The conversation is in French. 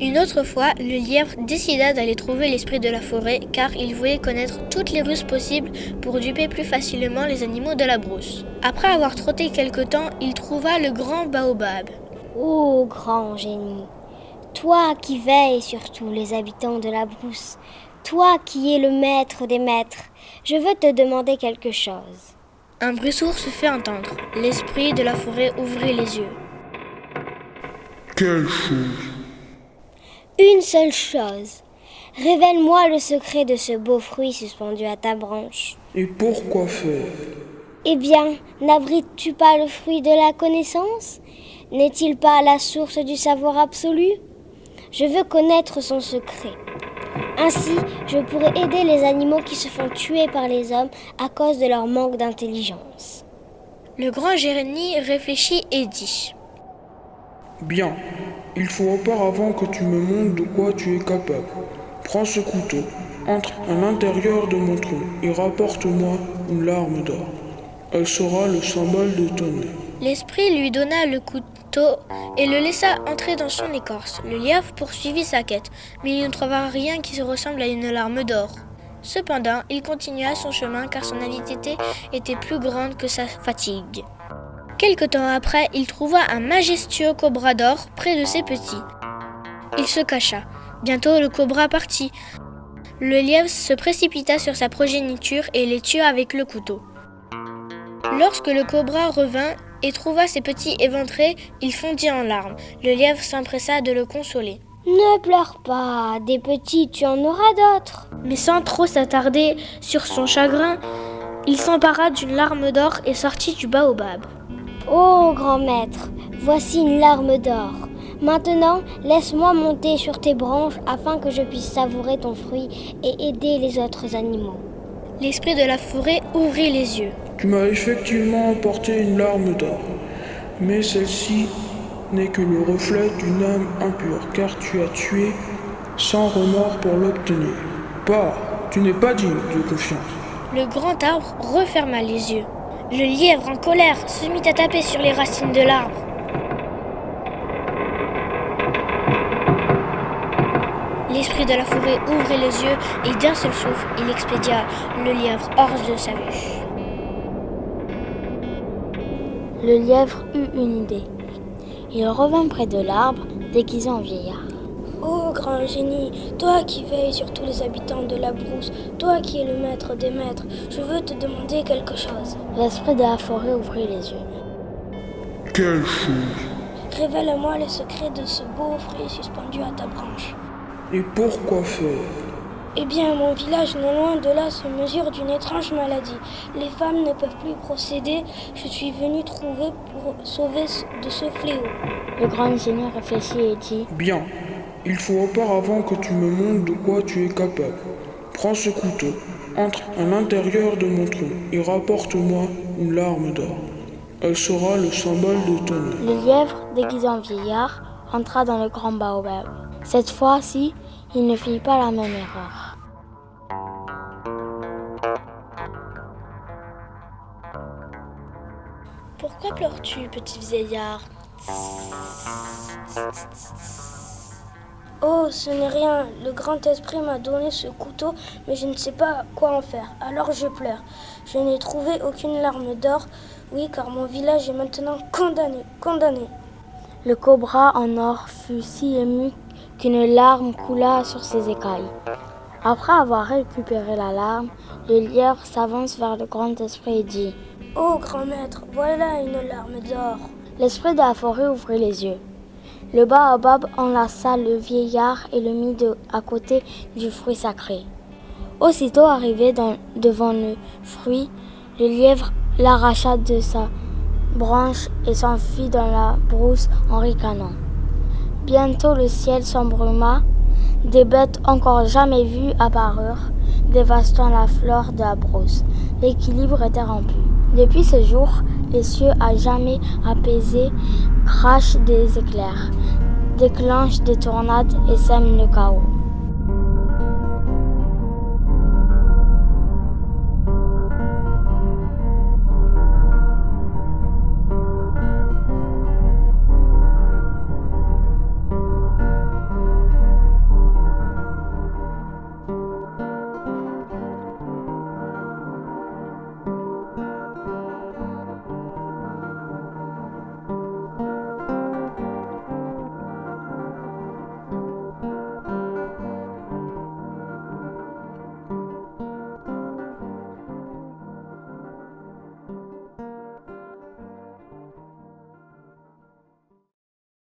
Une autre fois, le lièvre décida d'aller trouver l'esprit de la forêt car il voulait connaître toutes les ruses possibles pour duper plus facilement les animaux de la brousse. Après avoir trotté quelque temps, il trouva le grand baobab. Ô grand génie, toi qui veilles sur tous les habitants de la brousse, toi qui es le maître des maîtres, je veux te demander quelque chose. Un bruit sourd se fit entendre. L'esprit de la forêt ouvrit les yeux. Quelle chose? Une seule chose. Révèle-moi le secret de ce beau fruit suspendu à ta branche. Et pourquoi faire? Eh bien, n'abrites-tu pas le fruit de la connaissance? N'est-il pas la source du savoir absolu? Je veux connaître son secret. Ainsi, je pourrai aider les animaux qui se font tuer par les hommes à cause de leur manque d'intelligence. Le grand génie réfléchit et dit. Bien, il faut auparavant que tu me montres de quoi tu es capable. Prends ce couteau, entre à l'intérieur de mon tronc et rapporte-moi une larme d'or. Elle sera le symbole de ton nez. L'esprit lui donna le couteau et le laissa entrer dans son écorce. Le lièvre poursuivit sa quête, mais il ne trouva rien qui se ressemble à une larme d'or. Cependant, il continua son chemin car son avidité était plus grande que sa fatigue. Quelque temps après, il trouva un majestueux cobra d'or près de ses petits. Il se cacha. Bientôt, le cobra partit. Le lièvre se précipita sur sa progéniture et les tua avec le couteau. Lorsque le cobra revint et trouva ses petits éventrés, il fondit en larmes. Le lièvre s'empressa de le consoler. Ne pleure pas, des petits, tu en auras d'autres. Mais sans trop s'attarder sur son chagrin, il s'empara d'une larme d'or et sortit du baobab. Ô grand maître, voici une larme d'or. Maintenant, laisse-moi monter sur tes branches afin que je puisse savourer ton fruit et aider les autres animaux. L'esprit de la forêt ouvrit les yeux. Tu m'as effectivement apporté une larme d'or, mais celle-ci n'est que le reflet d'une âme impure, car tu as tué sans remords pour l'obtenir. Tu n'es pas digne de confiance. Le grand arbre referma les yeux. Le lièvre, en colère, se mit à taper sur les racines de l'arbre. L'esprit de la forêt ouvrit les yeux et d'un seul souffle, il expédia le lièvre hors de sa vue. Le lièvre eut une idée. Il revint près de l'arbre, déguisé en vieillard. Ô grand génie, toi qui veilles sur tous les habitants de la brousse, toi qui es le maître des maîtres, je veux te demander quelque chose. L'esprit de la forêt ouvrit les yeux. Quelle chose? Révèle-moi le secret de ce beau fruit suspendu à ta branche. Et pourquoi faire? Eh bien, mon village non loin de là se mesure d'une étrange maladie. Les femmes ne peuvent plus procéder. Je suis venu trouver pour sauver de ce fléau. Le grand génie réfléchit et dit. Bien, il faut auparavant que tu me montres de quoi tu es capable. Prends ce couteau, entre à l'intérieur de mon tronc et rapporte-moi une larme d'or. Elle sera le symbole de ton nez. Le lièvre, déguisé en vieillard, entra dans le grand baobab. Cette fois-ci, il ne fit pas la même erreur. Pourquoi pleures-tu, petit vieillard? Oh, ce n'est rien. Le grand esprit m'a donné ce couteau, mais je ne sais pas quoi en faire. Alors je pleure. Je n'ai trouvé aucune larme d'or. Oui, car mon village est maintenant condamné. Le cobra en or fut si ému qu'une larme coula sur ses écailles. Après avoir récupéré la larme, le lièvre s'avance vers le grand esprit et dit « Oh, grand maître, voilà une larme d'or !» L'esprit de la forêt ouvrit les yeux. Le baobab enlaça le vieillard et le mit à côté du fruit sacré. Aussitôt arrivé devant le fruit, le lièvre l'arracha de sa branche et s'enfuit dans la brousse en ricanant. Bientôt le ciel s'embruma, des bêtes encore jamais vues apparurent, dévastant la flore de la brousse. L'équilibre était rompu. Depuis ce jour, les cieux à jamais apaisés crachent des éclairs, déclenchent des tornades et sèment le chaos.